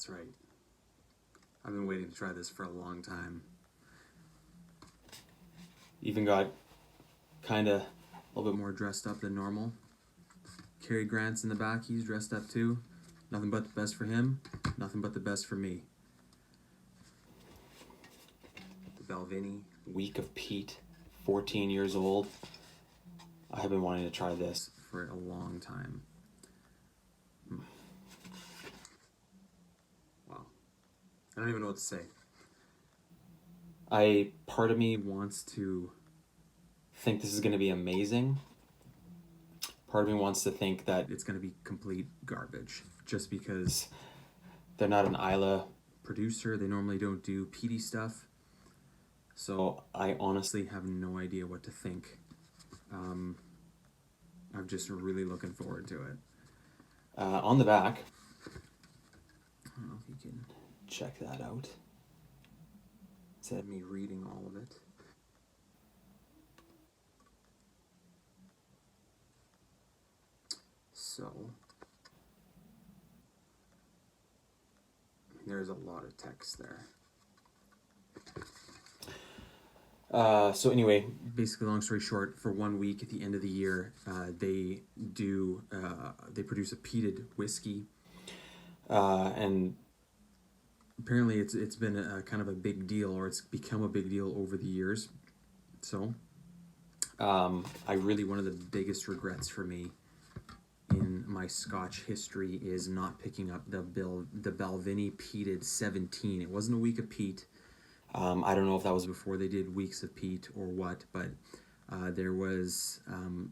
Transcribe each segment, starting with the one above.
That's right. I've been waiting to try this for a long time. Even got kind of a little bit more dressed up than normal. Cary Grant's in the back, he's dressed up too. Nothing but the best for him, nothing but the best for me. The Balvenie Week of Peat, 14 years old. I have been wanting to try this for a long time. Wow. I don't even know what to say. Part of me wants to think this is going to be amazing. Part of me wants to think that it's going to be complete garbage, just because they're not an Isla producer. They normally don't do peaty stuff. So I honestly have no idea what to think. I'm just really looking forward to it. On the back, I don't know if you can check that out. It said me reading all of it. So, there's a lot of text there. So anyway, basically, long story short, for 1 week at the end of the year, they produce a peated whiskey, and apparently it's been a kind of a big deal, or it's become a big deal over the years. So, one of the biggest regrets for me in my Scotch history is not picking up the Balvenie Peated 17. It wasn't a week of peat. I don't know if that was before they did weeks of peat or what, but there was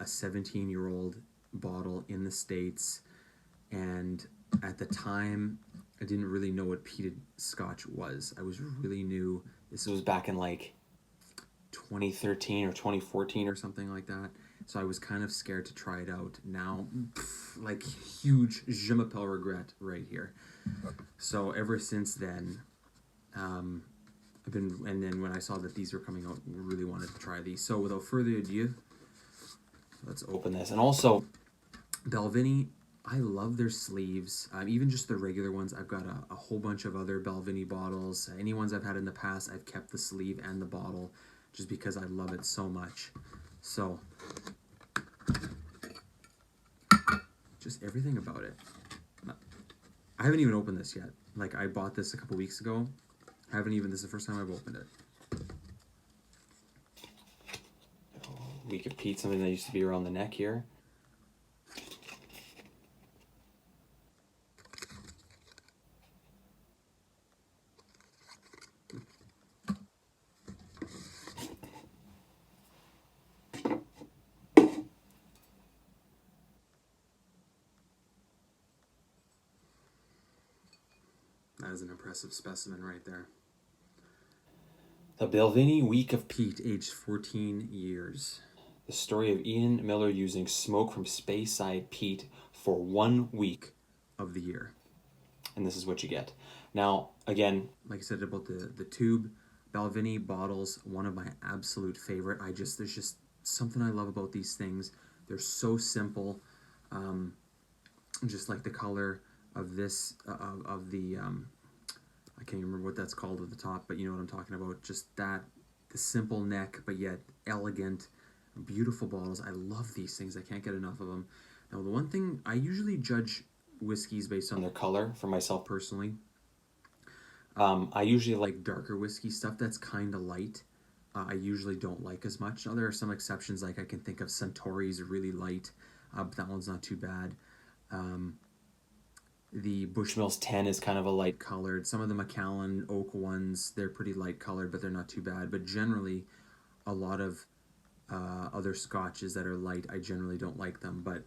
a 17-year-old bottle in the States, and at the time, I didn't really know what peated Scotch was. I was really new. This was back in like 2013 or 2014 or something like that. So I was kind of scared to try it out. Now, like huge je m'appelle regret right here. So ever since then, and then when I saw that these were coming out, I really wanted to try these. So without further ado, let's open this. And also, Balvenie, I love their sleeves. Even just the regular ones. I've got a whole bunch of other Balvenie bottles. Any ones I've had in the past, I've kept the sleeve and the bottle just because I love it so much. So, just everything about it. I haven't even opened this yet. Like, I bought this a couple weeks ago. This is the first time I've opened it. Week of Peat, something that used to be around the neck here. That is an impressive specimen right there. The Balvenie Week of Peat, aged 14 years. The story of Ian Miller using smoke from Speyside peat for 1 week of the year. And this is what you get. Now, again, like I said about the tube, Balvenie bottles, one of my absolute favorite. There's just something I love about these things. They're so simple. Just like the color of this, I can't remember what that's called at the top, but you know what I'm talking about. Just the simple neck, but yet elegant, beautiful bottles. I love these things. I can't get enough of them. Now, the one thing, I usually judge whiskeys based on their color, for myself personally. I usually like darker whiskey stuff that's kind of light. I usually don't like as much. Now, there are some exceptions, like I can think of Suntory's really light, but that one's not too bad. The Bushmills 10 is kind of a light colored. Some of the Macallan Oak ones, they're pretty light colored, but they're not too bad. But generally, a lot of other scotches that are light, I generally don't like them. But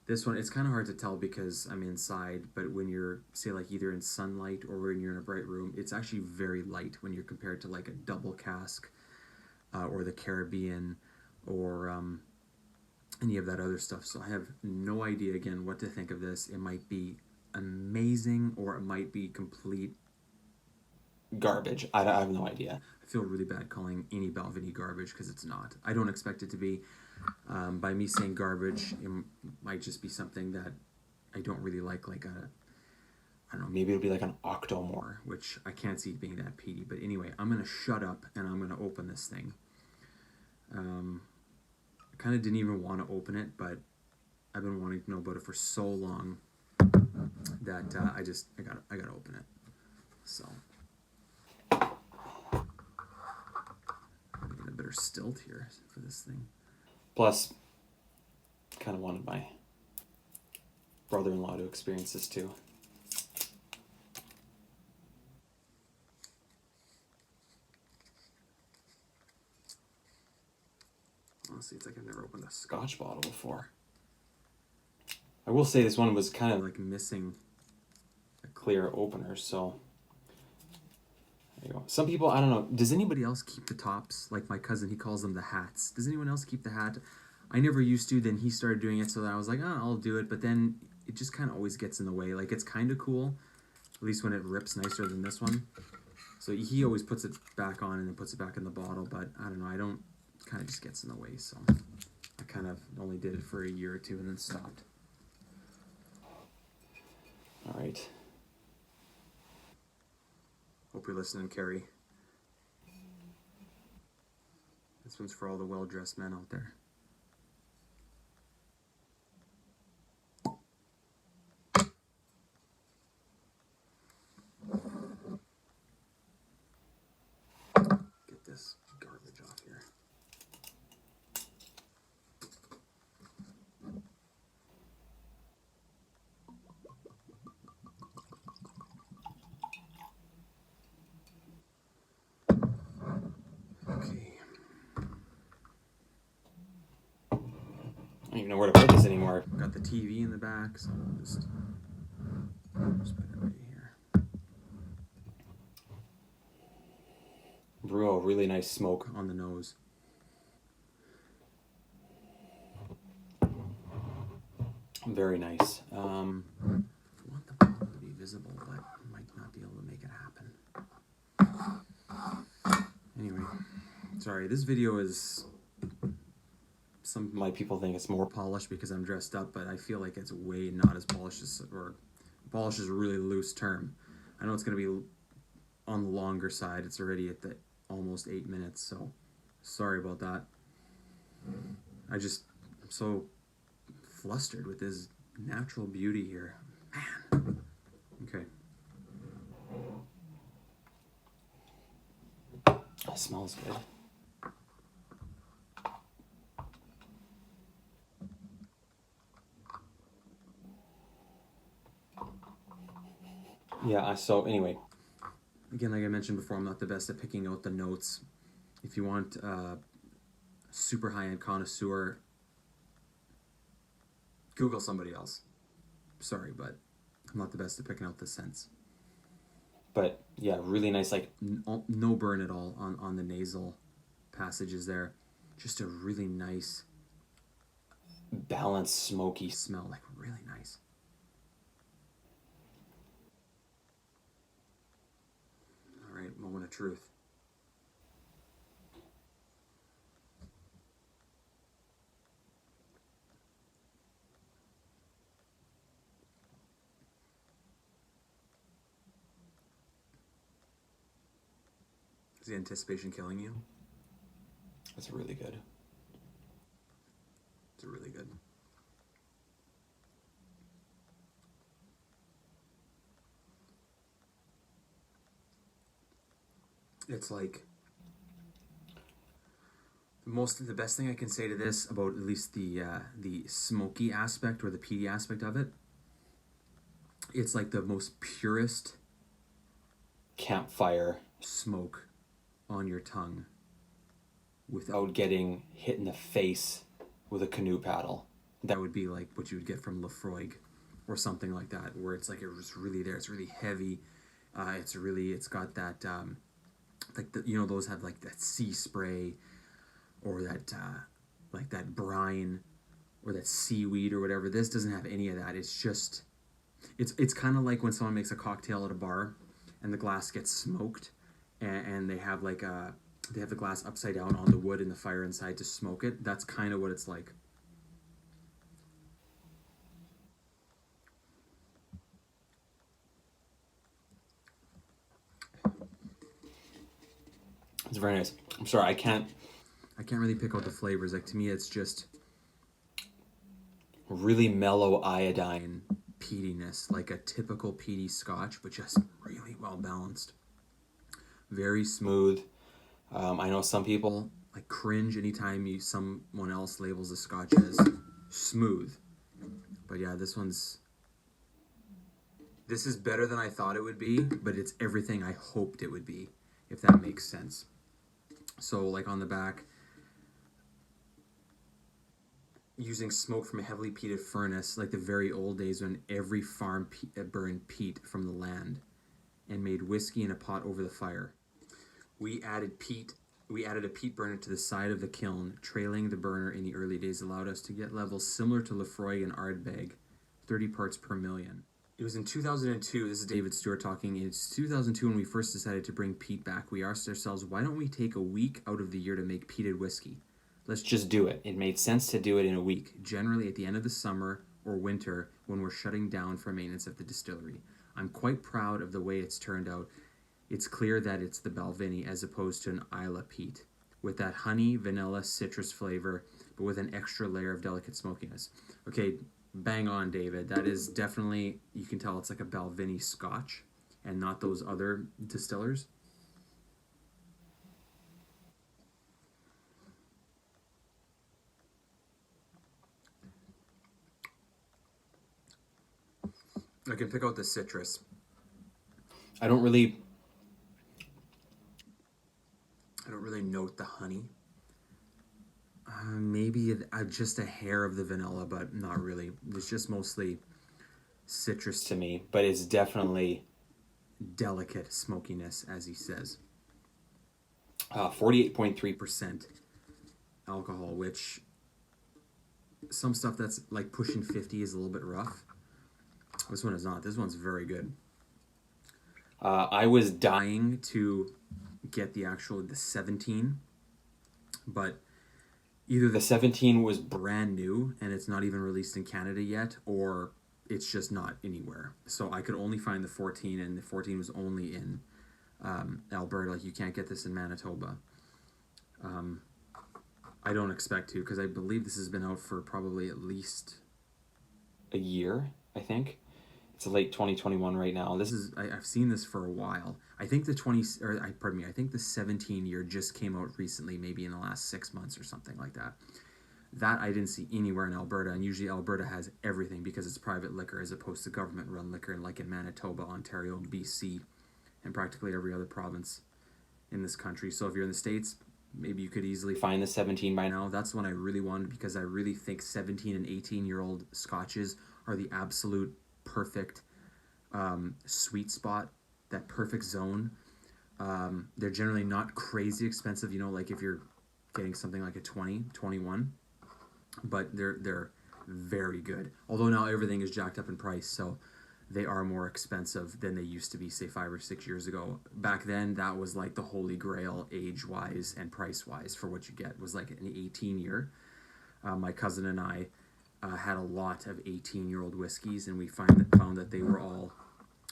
this one, it's kind of hard to tell because I'm inside. But when you're, say, like either in sunlight or when you're in a bright room, it's actually very light when you're compared to like a double cask or the Caribbean or any of that other stuff. So I have no idea, again, what to think of this. It might be amazing or it might be complete garbage. I have no idea. I feel really bad calling any Balvenie garbage because it's not. I don't expect it to be. By me saying garbage, it might just be something that I don't really like I don't know, maybe it'll be like an Octomore, which I can't see being that peaty. But anyway, I'm going to shut up and I'm going to open this thing. I kind of didn't even want to open it, but I've been wanting to know about it for so long that I gotta open it. So I get a better stilt here for this thing. Plus, kind of wanted my brother-in-law to experience this too. Honestly, it's like I've never opened a scotch bottle before. I will say this one was kind of like missing a clear opener, so there you go. Some people, I don't know, does anybody else keep the tops? Like my cousin, he calls them the hats. Does anyone else keep the hat? I never used to, then he started doing it, so I was like, oh, I'll do it, but then it just kind of always gets in the way. Like, it's kind of cool, at least when it rips nicer than this one. So he always puts it back on and then puts it back in the bottle, but I don't know, it kind of just gets in the way, so I kind of only did it for a year or two and then stopped. All right. Hope you're listening, Carrie. This one's for all the well-dressed men out there. Get this garbage off here. Okay. I don't even know where to put this anymore. Got the TV in the back, so I'll just put it right here. Real, really nice smoke on the nose. Very nice. I want the bottle to be visible, but I might not be able to make it happen. Anyway, sorry, this video is... Some of my people think it's more polished because I'm dressed up, but I feel like it's way not as polished as... Or polished is a really loose term. I know it's going to be on the longer side. It's already at the almost 8 minutes, so sorry about that. I'm so flustered with this natural beauty here. Man. Okay. It smells good. Yeah, so anyway, again, like I mentioned before, I'm not the best at picking out the notes. If you want super high-end connoisseur, Google somebody else. Sorry, but I'm not the best at picking out the scents. But yeah, really nice, like no burn at all on the nasal passages there. Just a really nice, balanced, smoky smell, like really nice. All right, moment of truth. Is the anticipation killing you? It's really good. It's really good. It's like the best thing I can say to this about at least the smoky aspect or the peaty aspect of it. It's like the most purest campfire smoke on your tongue without getting hit in the face with a canoe paddle. That would be like what you would get from Lafroig or something like that, where it's like it was really there. It's really heavy. It's got that like those have like that sea spray or that like that brine or that seaweed or whatever. This doesn't have any of that. It's just it's kind of like when someone makes a cocktail at a bar and the glass gets smoked and they have the glass upside down on the wood and the fire inside to smoke it. That's kind of what it's like. very nice. I'm sorry, I can't really pick out the flavors. Like, to me, it's just really mellow iodine peatiness, like a typical peaty scotch, but just really well balanced. Very smooth. I know some people like cringe anytime someone else labels a scotch as smooth. But yeah, this is better than I thought it would be, but it's everything I hoped it would be, if that makes sense. So like on the back, using smoke from a heavily peated furnace, like the very old days when every farm burned peat from the land and made whiskey in a pot over the fire. We added a peat burner to the side of the kiln. Trailing the burner in the early days allowed us to get levels similar to Lefroy and Ardbeg, 30 parts per million. It was in 2002, this is David Stewart talking, it's 2002 when we first decided to bring peat back. We asked ourselves, why don't we take a week out of the year to make peated whiskey? Let's just do it. It made sense to do it in a week, generally at the end of the summer or winter when we're shutting down for maintenance at the distillery. I'm quite proud of the way it's turned out. It's clear that it's the Balvenie as opposed to an Isla peat, with that honey, vanilla, citrus flavor, but with an extra layer of delicate smokiness. Okay, bang on, David. That is definitely, you can tell it's like a Balvenie scotch and not those other distillers. I can pick out the citrus. I don't really note the honey. Maybe just a hair of the vanilla, but not really. It's just mostly citrus to me, but it's definitely delicate smokiness, as he says. 48.3% alcohol, which some stuff that's like pushing 50 is a little bit rough. This one is not. This one's very good. I was dying to get the 17, but either the 17 was brand new and it's not even released in Canada yet, or it's just not anywhere. So I could only find the 14, and the 14 was only in Alberta. Like, you can't get this in Manitoba. I don't expect to, because I believe this has been out for probably at least a year, I think. It's late 2021 right now. I've seen this for a while. I think I think the 17 year just came out recently, maybe in the last 6 months or something like that. That I didn't see anywhere in Alberta, and usually Alberta has everything because it's private liquor as opposed to government-run liquor, like in Manitoba, Ontario, and BC, and practically every other province in this country. So if you're in the States, maybe you could easily find the 17 by now. That's one I really wanted, because I really think 17 and 18-year-old scotches are the absolute perfect sweet spot, that perfect zone. They're generally not crazy expensive, like if you're getting something like a 20, 21, but they're very good. Although now everything is jacked up in price, so they are more expensive than they used to be, say 5 or 6 years ago. Back then, that was like the holy grail age-wise and price-wise for what you get, was like an 18-year. My cousin and I had a lot of 18-year-old whiskeys, and we found that they were all,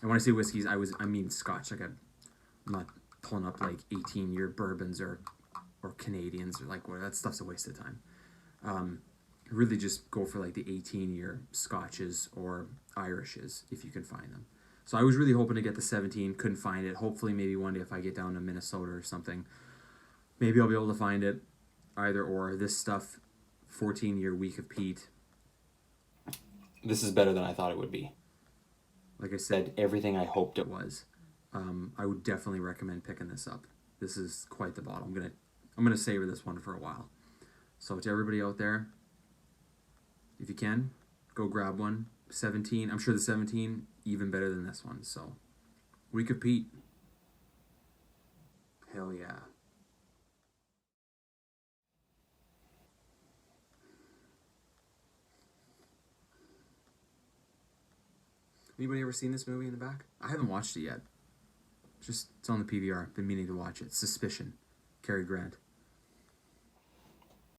and when I say whiskeys, I mean scotch. Like, I'm not pulling up like 18-year bourbons or Canadians, or like, whatever. That stuff's a waste of time. Really just go for like the 18-year scotches or Irishes if you can find them. So I was really hoping to get the 17, couldn't find it. Hopefully maybe one day if I get down to Minnesota or something, maybe I'll be able to find it. Either or. This stuff, 14-year week of peat, this is better than I thought it would be. Like I said, everything I hoped it was. I would definitely recommend picking this up. This is quite the bottle. I'm gonna savor this one for a while. So to everybody out there, if you can, go grab one. 17, I'm sure the 17 even better than this one. So, week of peat. Hell yeah. Anybody ever seen this movie in the back? I haven't watched it yet. It's on the PVR. Been meaning to watch it. Suspicion. Cary Grant.